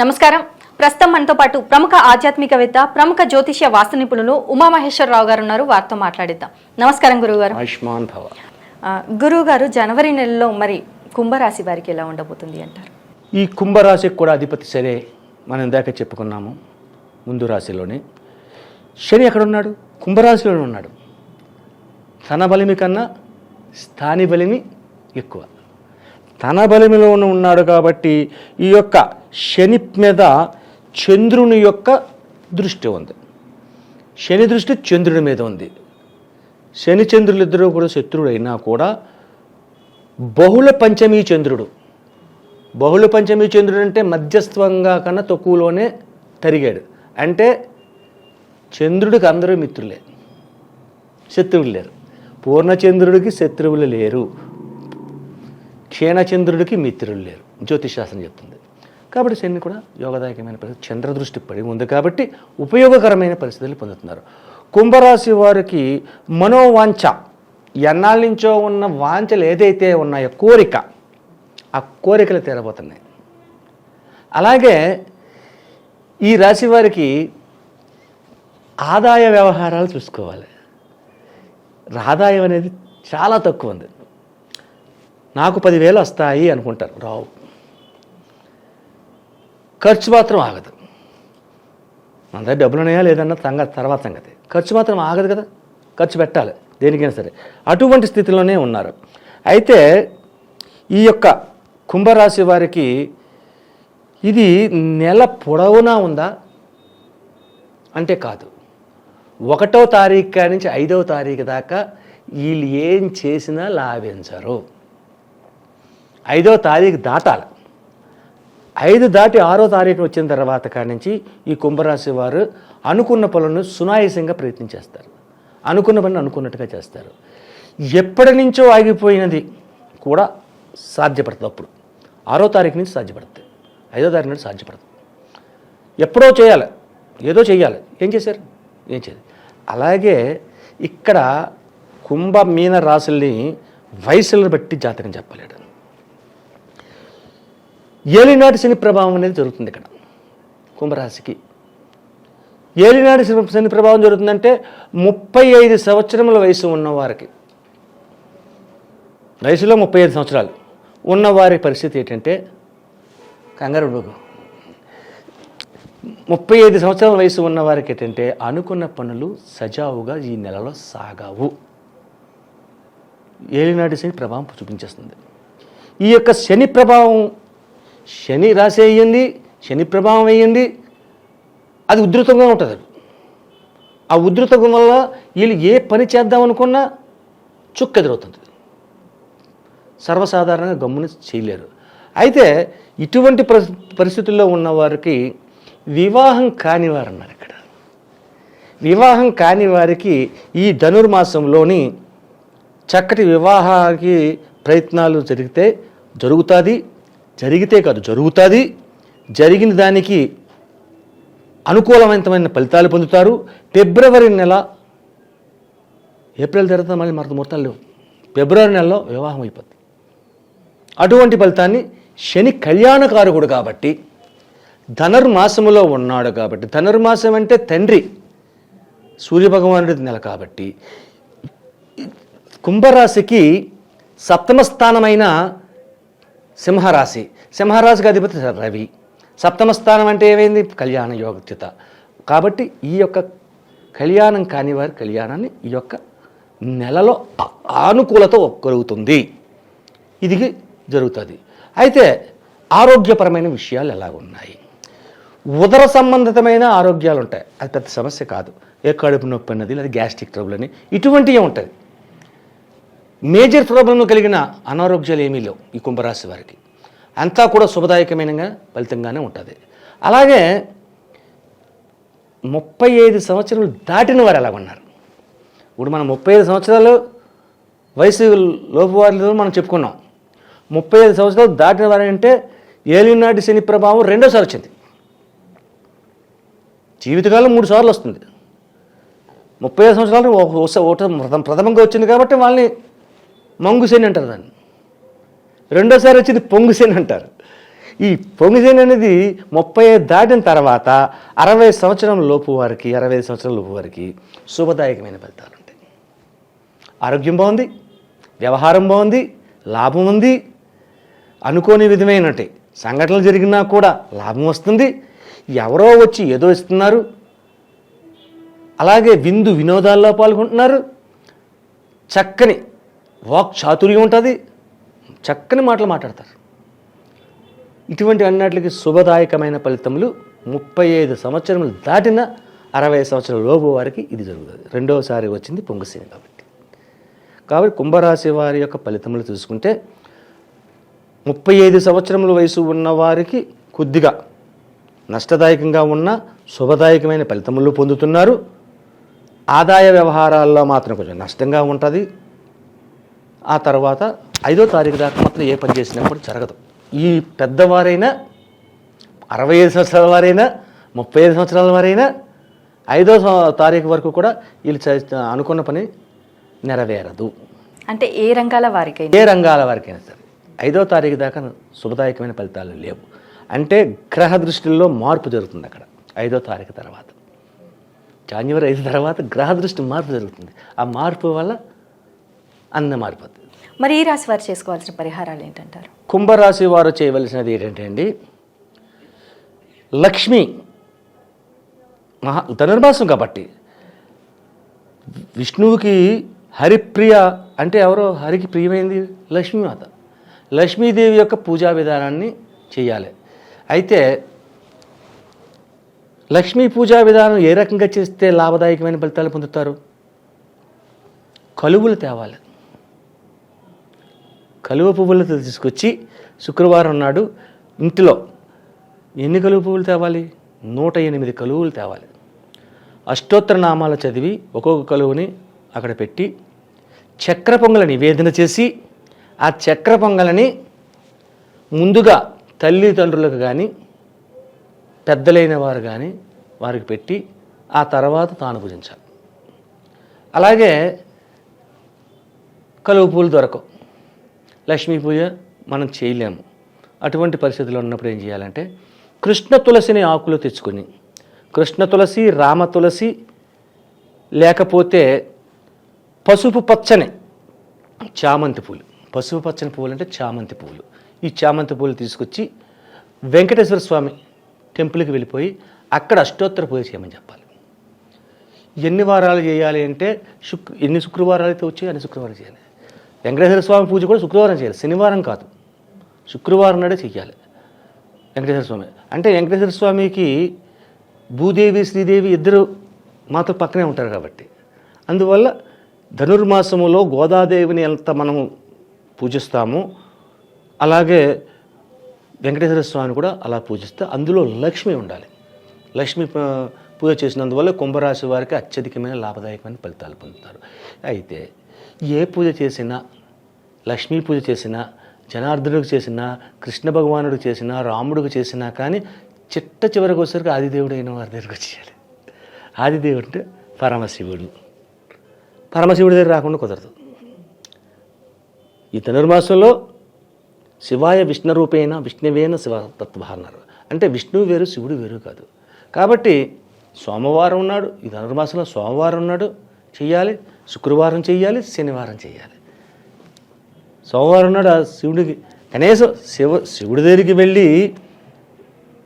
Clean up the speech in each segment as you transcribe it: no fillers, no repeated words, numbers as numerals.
నమస్కారం. ప్రస్తుతం మనతో పాటు ప్రముఖ ఆధ్యాత్మికవేత్త, ప్రముఖ జ్యోతిష్య వాస్తు నిపుణులు ఉమామహేశ్వరరావు గారు ఉన్నారు. వారితో మాట్లాడిద్దాం. నమస్కారం గురువుగారు. ఆయుష్మాన్ భవ. గురువుగారు, జనవరి నెలలో మరి కుంభరాశి వారికి ఎలా ఉండబోతుంది అంటారు? ఈ కుంభరాశికి కూడా అధిపతి సరే, మనం ఇందాక చెప్పుకున్నాము ముందు రాశిలోనే. శని ఎక్కడున్నాడు? కుంభరాశిలోనే ఉన్నాడు. తన బలిమి కన్నా స్థాని బలిమి ఎక్కువ. తన బలిమిలో ఉన్నాడు కాబట్టి ఈ యొక్క శని మీద చంద్రుని యొక్క దృష్టి ఉంది. శని దృష్టి చంద్రుని మీద ఉంది. శని చంద్రులు ఇద్దరు కూడా శత్రుడు అయినా కూడా బహుళ పంచమీ చంద్రుడు. బహుళ పంచమీ చంద్రుడు అంటే మధ్యస్థంగా కన్నా తక్కువలోనే తరిగాడు. అంటే చంద్రుడికి అందరూ మిత్రులే, శత్రువులు లేరు. పూర్ణచంద్రుడికి శత్రువులు లేరు, క్షీణచంద్రుడికి మిత్రులు లేరు, జ్యోతిషాస్త్రం చెప్తుంది. కాబట్టి శని కూడా యోగదాయకమైన పరిస్థితి, చంద్రదృష్టి పడి ఉంది కాబట్టి ఉపయోగకరమైన పరిస్థితులు పొందుతున్నారు. కుంభరాశి వారికి మనోవాంఛ, ఎన్నాళ్ళ నుంచో ఉన్న వాంఛలు ఏదైతే ఉన్నాయో, కోరిక, ఆ కోరికలు తీరబోతున్నాయి. అలాగే ఈ రాశి వారికి ఆదాయ వ్యవహారాలు చూసుకోవాలి. ఆదాయం అనేది చాలా తక్కువ ఉంది. నాకు 10,000 వస్తాయి అనుకుంటారు, రావు. ఖర్చు మాత్రం ఆగదు. మన దగ్గర డబ్బులు ఉన్నాయా లేదన్న తర్వాత సంగతి. ఖర్చు మాత్రం ఆగదు కదా, ఖర్చు పెట్టాలి దేనికైనా సరే. అటువంటి స్థితిలోనే ఉన్నారు. అయితే ఈ యొక్క కుంభరాశి వారికి ఇది నెల పొడవునా ఉందా అంటే కాదు. 1వ తారీఖు నుంచి 5వ తారీఖు దాకా వీళ్ళు ఏం చేసినా లాభించరు. 5వ తారీఖు దాటాలి. 5 దాటి 6వ తారీఖు వచ్చిన తర్వాత కాడి నుంచి ఈ కుంభరాశి వారు అనుకున్న పనులను సునాయాసంగా ప్రయత్నం చేస్తారు. అనుకున్న పనులు అనుకున్నట్టుగా చేస్తారు. ఎప్పటి నుంచో ఆగిపోయినది కూడా సాధ్యపడుతుంది. అప్పుడు 6వ తారీఖు నుంచి సాధ్యపడుతుంది, 5వ తారీఖు నుంచి సాధ్యపడుతుంది. ఎప్పుడో చేయాలి, ఏదో చేయాలి. ఏం చేశారు? ఏం చేయాలి. అలాగే ఇక్కడ కుంభ మీన రాశుల్ని వయసులను బట్టి జాతకం చెప్పలేడు. ఏలినాటి శని ప్రభావం అనేది జరుగుతుంది ఇక్కడ కుంభరాశికి. ఏలినాటి శని ప్రభావం జరుగుతుందంటే 35 సంవత్సరముల వయసు ఉన్నవారికి, వయసులో 35 సంవత్సరాలు ఉన్నవారి పరిస్థితి ఏంటంటే, కంగారు 35 సంవత్సరాల వయసు ఉన్నవారికి ఏంటంటే అనుకున్న పనులు సజావుగా ఈ నెలలో సాగావు. ఏలినాటి శని ప్రభావం చూపించేస్తుంది. ఈ యొక్క శని ప్రభావం, శని రాశి అయ్యింది, శని ప్రభావం అయ్యింది, అది ఉధృతంగా ఉంటుంది. ఆ ఉధృతం వల్ల వీళ్ళు ఏ పని చేద్దామనుకున్నా చుక్క ఎదురవుతుంది. సర్వసాధారణంగా గమ్ముని చేయలేరు. అయితే ఇటువంటి పరిస్థితుల్లో ఉన్నవారికి వివాహం కాని వారు అన్నారు ఇక్కడ. వివాహం కాని వారికి ఈ ధనుర్మాసంలోని చక్కటి వివాహానికి ప్రయత్నాలు జరిగితే కాదు జరుగుతుంది. జరిగిన దానికి అనుకూలవంతమైన ఫలితాలు పొందుతారు. ఫిబ్రవరి నెల, ఏప్రిల్ తర్వాత మళ్ళీ ముహూర్తాలు లేవు, ఫిబ్రవరి నెలలో వివాహం అయిపోతుంది. అటువంటి ఫలితాన్ని శని కళ్యాణకారకుడు కాబట్టి, ధనుర్మాసములో ఉన్నాడు కాబట్టి, ధనుర్మాసం అంటే తండ్రి సూర్యభగవానుడి నెల కాబట్టి, కుంభరాశికి 7వ స్థానమైన సింహరాశికి అధిపతి రవి. 7వ స్థానం అంటే ఏమైంది? కళ్యాణ యోగ్యత. కాబట్టి ఈ యొక్క కళ్యాణం కాని వారి కళ్యాణాన్ని ఈ యొక్క నెలలో ఆనుకూలత కలుగుతుంది, ఇది జరుగుతుంది. అయితే ఆరోగ్యపరమైన విషయాలు ఎలాగున్నాయి? ఉదర సంబంధితమైన ఆరోగ్యాలు ఉంటాయి, అది పెద్ద సమస్య కాదు. ఏ కడుపు నొప్పి అన్నది, లేదా గ్యాస్ట్రిక్ ట్రబుల్ అని ఇటువంటివి ఉంటుంది. మేజర్ ప్రాబ్లం కలిగిన అనారోగ్యాలు ఏమీ లేవు ఈ కుంభరాశి వారికి. అంతా కూడా శుభదాయకమైన ఫలితంగానే ఉంటుంది. అలాగే 35 సంవత్సరాలు దాటిన వారు ఎలాగున్నారు? ఇప్పుడు మనం 35 సంవత్సరాలు వయసు లోపు వారిలో మనం చెప్పుకున్నాం. 35 సంవత్సరాలు దాటిన వారు అంటే ఏలినాటి శని ప్రభావం 2వ సారి వచ్చింది. జీవితకాలం 3 సార్లు వస్తుంది. 35 సంవత్సరాలు ప్రథమంగా వచ్చింది కాబట్టి వాళ్ళని మంగు శని అంటారు. దాన్ని రెండోసారి వచ్చింది పొంగు శని అంటారు. ఈ పొంగిసేని అనేది 35 దాటిన తర్వాత 60 సంవత్సరం లోపు వారికి 65 సంవత్సరాల లోపు వారికి శుభదాయకమైన ఫలితాలు ఉంటాయి. ఆరోగ్యం బాగుంది, వ్యవహారం బాగుంది, లాభం ఉంది, అనుకోని విధమైనటువంటి సంఘటనలు జరిగినా కూడా లాభం వస్తుంది, ఎవరో వచ్చి ఏదో ఇస్తున్నారు, అలాగే విందు వినోదాల్లో పాల్గొంటున్నారు, చక్కని వాక్ చాతుర్యం ఉంటుంది, చక్కని మాటలు మాట్లాడతారు. ఇటువంటి అన్నిటికి శుభదాయకమైన ఫలితములు 35 సంవత్సరములు దాటిన 60 సంవత్సరాల లోపు వారికి ఇది జరుగుతుంది. రెండవసారి వచ్చింది పొంగుసేని కాబట్టి కుంభరాశి వారి యొక్క ఫలితములు చూసుకుంటే 35 సంవత్సరముల వయసు ఉన్నవారికి కొద్దిగా నష్టదాయకంగా ఉన్న శుభదాయకమైన ఫలితములు పొందుతున్నారు. ఆదాయ వ్యవహారాల్లో మాత్రం కొంచెం నష్టంగా ఉంటుంది. ఆ తర్వాత 5వ తారీఖు దాకా మాత్రం ఏ పని చేసినప్పుడు జరగదు. ఈ పెద్దవారైనా 65 సంవత్సరాల వారైనా 35 సంవత్సరాల వారైనా 5వ తారీఖు వరకు కూడా వీళ్ళు అనుకున్న పని నెరవేరదు. అంటే ఏ రంగాల వారికైనా సరే 5వ తారీఖు దాకా శుభదాయకమైన ఫలితాలు లేవు. అంటే గ్రహ దృష్టిల్లో మార్పు జరుగుతుంది అక్కడ 5వ తారీఖు తర్వాత. జనవరి 5 తర్వాత గ్రహ దృష్టి మార్పు జరుగుతుంది. ఆ మార్పు వల్ల అన్నీ మారిపోతుంది. మరి ఈ రాశి వారు చేసుకోవాల్సిన పరిహారాలు ఏంటంటారు? కుంభరాశి వారు చేయవలసినది ఏంటంటే అండి, లక్ష్మి ధనుర్మాసం కాబట్టి విష్ణువుకి హరిప్రియ అంటే ఎవరో హరికి ప్రియమైంది లక్ష్మీమాత. లక్ష్మీదేవి యొక్క పూజా విధానాన్ని చేయాలి. అయితే లక్ష్మీ పూజా విధానం ఏ రకంగా చేస్తే లాభదాయకమైన ఫలితాలు పొందుతారు? కలువులు తేవాలి. కలువ పువ్వులతో తీసుకొచ్చి శుక్రవారం నాడు ఇంటిలో ఎన్ని కలువ పువ్వులు తేవాలి? 108 కలువులు తేవాలి. అష్టోత్తర నామాలు చదివి ఒక్కొక్క కలువుని అక్కడ పెట్టి చక్ర పొంగల నివేదన చేసి ఆ చక్ర పొంగలని ముందుగా తల్లిదండ్రులకు కానీ పెద్దలైన వారు కానీ వారికి పెట్టి ఆ తర్వాత తాను పూజించాలి. అలాగే కలువ పూలు దొరకవు, లక్ష్మీ పూజ మనం చేయలేము. అటువంటి పరిస్థితుల్లో ఉన్నప్పుడు ఏం చేయాలంటే కృష్ణ తులసిని ఆకులు తెచ్చుకొని కృష్ణ తులసి, రామ తులసి, లేకపోతే పసుపు పచ్చని చామంతి పూలు. పసుపు పచ్చని పువ్వులు అంటే చామంతి పువ్వులు. ఈ చామంతి పువ్వులు తీసుకొచ్చి వెంకటేశ్వర స్వామి టెంపుల్కి వెళ్ళిపోయి అక్కడ అష్టోత్తర పూజ చేయమని చెప్పాలి. ఎన్ని వారాలు చేయాలి అంటే ఎన్ని శుక్రవారాలు అయితే వచ్చాయి అన్ని శుక్రవారాలు చేయాలి. వెంకటేశ్వర స్వామి పూజ కూడా శుక్రవారం చేయాలి, శనివారం కాదు. శుక్రవారం నాడే చెయ్యాలి వెంకటేశ్వర స్వామి. అంటే వెంకటేశ్వర స్వామికి భూదేవి శ్రీదేవి ఇద్దరు మాతో పక్కనే ఉంటారు కాబట్టి అందువల్ల ధనుర్మాసములో గోదాదేవిని ఎంత మనము పూజిస్తామో అలాగే వెంకటేశ్వర స్వామిని కూడా అలా పూజిస్తే అందులో లక్ష్మి ఉండాలి. లక్ష్మి పూజ చేసినందువల్ల కుంభరాశి వారికి అత్యధికమైన లాభదాయకమైన ఫలితాలు పొందుతారు. అయితే ఏ పూజ చేసినా, లక్ష్మీ పూజ చేసినా, జనార్దనుడికి చేసినా, కృష్ణ భగవానుడికి చేసినా, రాముడికి చేసినా కానీ చిట్ట చివరికి వచ్చేసరికి ఆదిదేవుడు అయిన వారి దగ్గరికి వచ్చేయాలి. ఆదిదేవుడు అంటే పరమశివుడు. పరమశివుడి దగ్గర రాకుండా కుదరదు. ఈ ధనుర్మాసంలో శివాయ విష్ణురూపేణ విష్ణువేన శివ తత్వ అన్నారు. అంటే విష్ణువు వేరు, శివుడు వేరు కాదు. కాబట్టి సోమవారం ఉన్నాడు, ఈ ధనుర్మాసంలో సోమవారం ఉన్నాడు చెయ్యాలి, శుక్రవారం చెయ్యాలి, శనివారం చెయ్యాలి. సోమవారం నాడు ఆ శివుడికి కనీసం శివుడి దగ్గరికి వెళ్ళి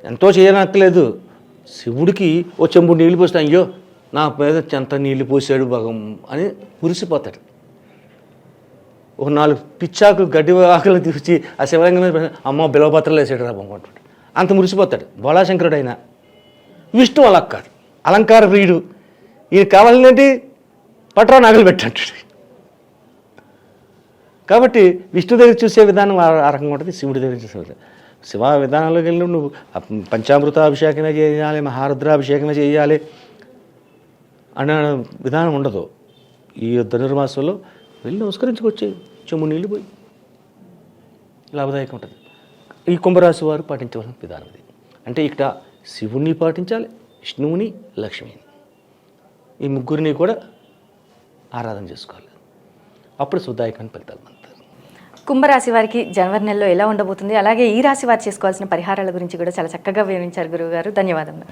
ఎంతో చేయనక్కర్లేదు. శివుడికి ఓ చెంబు నీళ్ళు పోస్తే అయ్యో నా మీద ఎంత నీళ్ళు పోసాడు భగం అని మురిసిపోతాడు. ఒక 4 పిచ్చాకులు గడ్డి ఆకులు తీసి ఆ శివలింగం మీద అమ్మ బిలవపత్రాలు వేసాడు రా బొమ్మంటాడు. అంత మురిసిపోతాడు. బోళాశంకరుడు అయినా. విష్ణు అలా కాదు, అలంకార ప్రియుడు. ఈయన కావాలంటే పట్రా నగలు పెట్టంటాడు. కాబట్టి విష్ణు దగ్గర చూసే విధానం ఆ రకంగా ఉంటుంది, శివుడి దగ్గర చూసే విధానం. శివ విధానంలోకి వెళ్ళి నువ్వు పంచామృతాభిషేకమే చేయాలి, మహారుద్రాభిషేకమే చేయాలి అనే విధానం ఉండదు. ఈ ధనుర్మాసంలో వెళ్ళి నమస్కరించుకొచ్చే చెమ్ము నీళ్ళు పోయి లాభదాయకం ఉంటుంది. ఈ కుంభరాశి వారు పాటించవలసిన విధానం ఇది. అంటే ఇక్కడ శివుణ్ణి పాటించాలి, విష్ణువుని, లక్ష్మిని, ఈ ముగ్గురిని కూడా ఆరాధన చేసుకోవాలి. అప్పుడు శుద్ధాయకమైన ఫలితాలు పొందుతారు. కుంభరాశి వారికి జనవరి నెలలో ఎలా ఉండబోతుంది, అలాగే ఈ రాశి వారు చేసుకోవాల్సిన పరిహారాల గురించి కూడా చాలా చక్కగా వివరించారు గురువు గారు. ధన్యవాదములు.